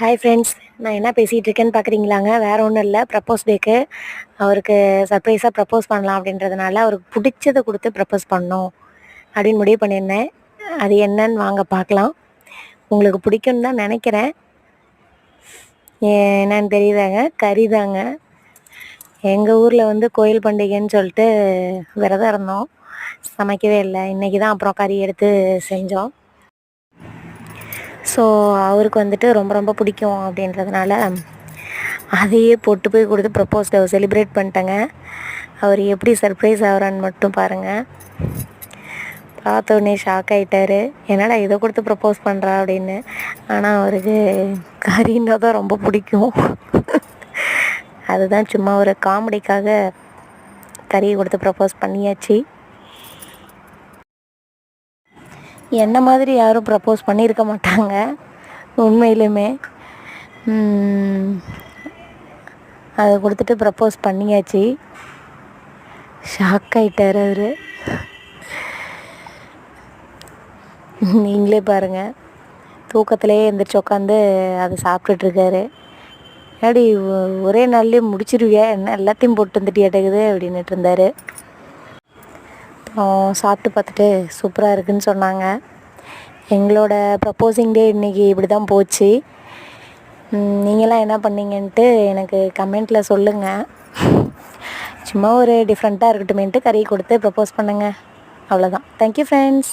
Hi friends, நான் என்ன பேசிகிட்டு இருக்கேன்னு பார்க்குறீங்களாங்க? வேறு ஒன்றும் இல்லை, ப்ரப்போஸ் டேக்கு அவருக்கு சர்ப்ரைஸாக ப்ரப்போஸ் பண்ணலாம் அப்படின்றதுனால அவருக்கு பிடிச்சத கொடுத்து ப்ரப்போஸ் பண்ணணும் அப்படின்னு முடிவு பண்ணியிருந்தேன். அது என்னன்னு வாங்க பார்க்கலாம். உங்களுக்கு பிடிக்குன்னு தான் நினைக்கிறேன். என்னன்னு தெரியுதாங்க? கறி தாங்க. எங்கள் ஊரில் கோயில் பண்டிகைன்னு சொல்லிட்டு விரதம் இருந்தோம், சமைக்கவே இல்லை. இன்றைக்கி தான் அப்புறம் கறி எடுத்து செஞ்சோம். ஸோ அவருக்கு ரொம்ப ரொம்ப பிடிக்கும் அப்படின்றதுனால அதையே போட்டு போய் கொடுத்து ப்ரப்போஸ் செலிப்ரேட் பண்ணிட்டேங்க. அவர் எப்படி சர்ப்ரைஸ் ஆகிறான்னு மட்டும் பாருங்கள். பார்த்தோன்னே ஷாக் ஆகிட்டார், என்னடா இதை கொடுத்து ப்ரப்போஸ் பண்ணுறா அப்படின்னு. ஆனால் அவருக்கு கறின்னா தான் ரொம்ப பிடிக்கும். அதுதான் சும்மா ஒரு காமெடிக்காக கறியை கொடுத்து ப்ரப்போஸ் பண்ணியாச்சு. என்ன மாதிரி யாரும் ப்ரப்போஸ் பண்ணியிருக்க மாட்டாங்க உண்மையிலுமே. அதை கொடுத்துட்டு ப்ரப்போஸ் பண்ணியாச்சு. ஷாக் ஆகிட்டார் அவர். நீங்களே பாருங்கள், தூக்கத்திலே எழுந்திரிச்சு உட்காந்து அதை சாப்பிட்டுட்ருக்காரு. ஏடி ஒரே நாள்லேயே முடிச்சிருவியா என்ன, எல்லாத்தையும் போட்டு வந்துட்டியாட்டக்குது அப்படின்னுட்டு இருந்தார். அப்புறம் சாப்பிட்டு பார்த்துட்டு சூப்பராக இருக்குதுன்னு சொன்னாங்க. எங்களோட ப்ரப்போசிங் டே இன்றைக்கி இப்படி தான் போச்சு. நீங்களாம் என்ன பண்ணீங்கன்ட்டு எனக்கு கமெண்ட்டில் சொல்லுங்கள். சும்மா ஒரு டிஃப்ரெண்ட்டாக இருக்கட்டுமேன்ட்டு கறி கொடுத்து ப்ரப்போஸ் பண்ணுங்கள், அவ்வளோதான். Thank you friends.